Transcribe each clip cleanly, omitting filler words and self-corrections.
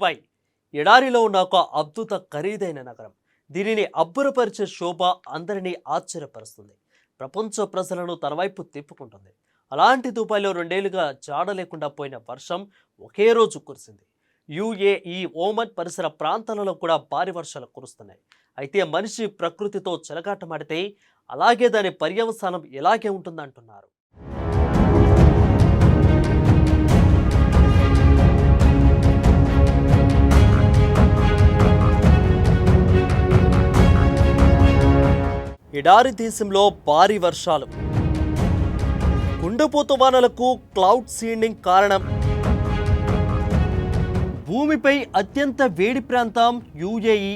Dubai ఎడారిలో ఉన్న ఒక అద్భుత ఖరీదైన నగరం. దీనిని అబ్బురపరిచే శోభ అందరినీ ఆశ్చర్యపరుస్తుంది. ప్రపంచ ప్రజలను తన వైపు తిప్పుకుంటుంది. అలాంటి దుబాయ్లో 2 ఏళ్లుగా జాడ లేకుండా పోయిన వర్షం ఒకే రోజు కురిసింది. యుఏఈ, ఓమన్ పరిసర ప్రాంతాలలో కూడా భారీ వర్షాలు కురుస్తున్నాయి. అయితే మనిషి ప్రకృతితో చెలగాటమాడితే అలాగే దాని పర్యవసానం ఎలాగే ఉంటుందంటున్నారు. ఎడారి దేశంలో భారీ వర్షాలు, కుండపోత వానలకు క్లౌడ్ సీడింగ్ కారణం. భూమిపై అత్యంత వేడి ప్రాంతం యుఏఈ.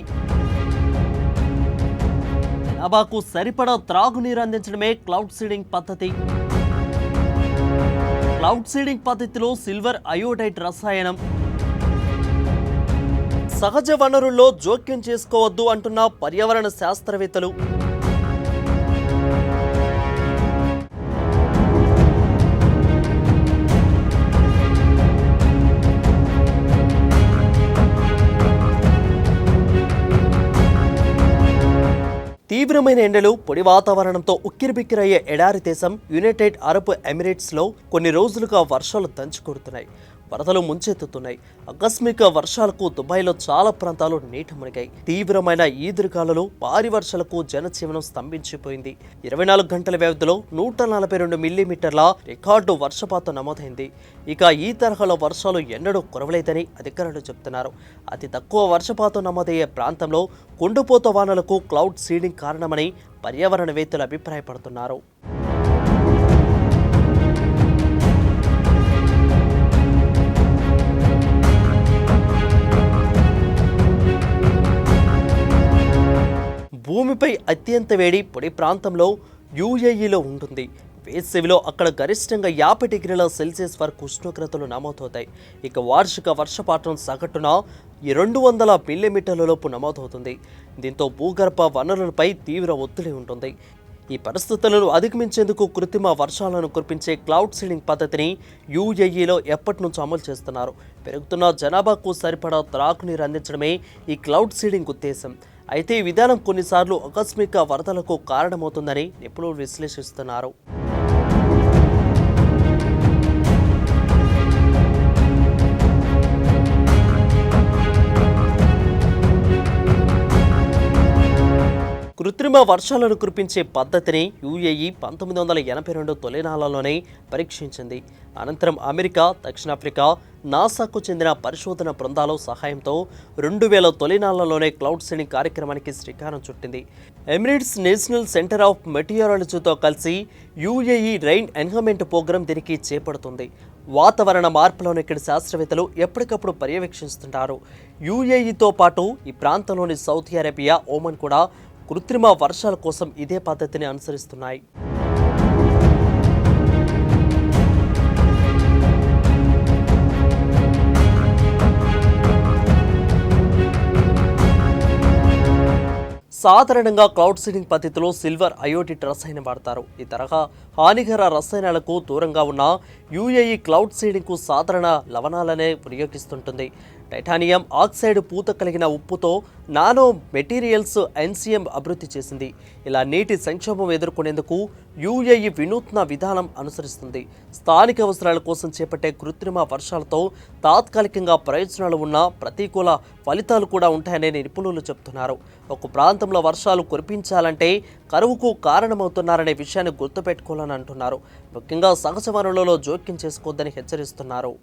జనాభాకు సరిపడా త్రాగునీరు అందించడమే క్లౌడ్ సీడింగ్ పద్ధతి. క్లౌడ్ సీడింగ్ పద్ధతిలో సిల్వర్ అయోడైడ్ రసాయనం. సహజ వనరుల్లో జోక్యం చేసుకోవద్దు అంటున్న పర్యావరణ శాస్త్రవేత్తలు. తీవ్రమైన ఎండలు, పొడి వాతావరణంతో ఉక్కిరిబిక్కిరయ్యే ఎడారి దేశం యునైటెడ్ అరబ్ ఎమిరేట్స్లో కొన్ని రోజులుగా వర్షాలు దంచుకొడుతున్నాయి. వరదలు ముంచెత్తుతున్నాయి. ఆకస్మిక వర్షాలకు దుబాయ్లో చాలా ప్రాంతాలు నీట మునిగాయి. తీవ్రమైన ఈదురుగాలులు, భారీ వర్షాలకు జనజీవనం స్తంభించిపోయింది. 24 గంటల వ్యవధిలో 142 మిల్లీమీటర్ల రికార్డు వర్షపాతం నమోదైంది. ఇక ఈ తరహాలో వర్షాలు ఎన్నడూ కురవలేదని అధికారులు చెబుతున్నారు. అతి తక్కువ వర్షపాతం నమోదయ్యే ప్రాంతంలో కుండపోత వానలకు క్లౌడ్ సీడింగ్ కారణమని పర్యావరణవేత్తలు అభిప్రాయపడుతున్నారు. భూమిపై అత్యంత వేడి పొడి ప్రాంతంలో యుఏఈలో ఉంటుంది. వేసవిలో అక్కడ గరిష్టంగా 50 డిగ్రీల సెల్సియస్ వరకు ఉష్ణోగ్రతలు నమోదవుతాయి. ఇక వార్షిక వర్షపాతం సగటున 200 మిల్లీమీటర్ల లోపు నమోదవుతుంది. దీంతో భూగర్భ వనరులపై తీవ్ర ఒత్తిడి ఉంటుంది. ఈ పరిస్థితులను అధిగమించేందుకు కృత్రిమ వర్షాలను కురిపించే క్లౌడ్ సీడింగ్ పద్ధతిని యుఏఈలో ఎప్పటి నుంచో అమలు చేస్తున్నారు. పెరుగుతున్న జనాభాకు సరిపడా త్రాగునీరు అందించడమే ఈ క్లౌడ్ సీడింగ్ ఉద్దేశం. అయితే ఈ విధానం కొన్నిసార్లు ఆకస్మిక వరదలకు కారణమవుతుందని నిపుణులు విశ్లేషిస్తున్నారు. కృత్రిమ వర్షాలను కురిపించే పద్ధతిని యుఏఈ 1982 తొలినాళ్లలోనే పరీక్షించింది. అనంతరం అమెరికా, దక్షిణాఫ్రికా, నాసాకు చెందిన పరిశోధన బృందాల సహాయంతో 2000 తొలినాళ్లలోనే క్లౌడ్ సీడింగ్ కార్యక్రమానికి శ్రీకారం చుట్టింది. ఎమిరేట్స్ నేషనల్ సెంటర్ ఆఫ్ మెటీరియాలజీతో కలిసి యుఏఈ రైన్ ఎన్హాన్స్మెంట్ ప్రోగ్రాం దీనికి చేపడుతుంది. వాతావరణ మార్పులను ఇక్కడి శాస్త్రవేత్తలు ఎప్పటికప్పుడు పర్యవేక్షిస్తుంటారు. యుఏఈతో పాటు ఈ ప్రాంతంలోని సౌదీ అరేబియా, ఓమన్ కూడా కృత్రిమ వర్షాల కోసం ఇదే పద్ధతిని అనుసరిస్తున్నాయి. సాధారణంగా క్లౌడ్ సీడింగ్ పద్ధతిలో సిల్వర్ అయోడైడ్ రసాయనం వాడతారు. ఈ తరహా హానికర రసాయనాలకు దూరంగా ఉన్న యుఏఈ క్లౌడ్ సీడింగ్కు సాధారణ లవణాలనే వినియోగిస్తుంటుంది. టైటానియం ఆక్సైడ్ పూత కలిగిన ఉప్పుతో నానో మెటీరియల్స్ ఎన్సిఎం అభివృద్ధి చేసింది. ఇలా నీటి సంక్షోభం ఎదుర్కొనేందుకు యుఏఈ వినూత్న విధానం అనుసరిస్తుంది. స్థానిక అవసరాల కోసం చేపట్టే కృత్రిమ వర్షాలతో తాత్కాలికంగా ప్రయోజనాలు ఉన్న ప్రతికూల ఫలితాలు కూడా ఉంటాయని నిపుణులు చెబుతున్నారు. ఒక ప్రాంతంలో వర్షాలు కురిపించాలంటే కరువుకు కారణమవుతున్నారనే విషయాన్ని గుర్తుపెట్టుకోవాలని అంటున్నారు. ముఖ్యంగా సహజ వనరులలో జోక్యం చేసుకోవద్దని హెచ్చరిస్తున్నారు.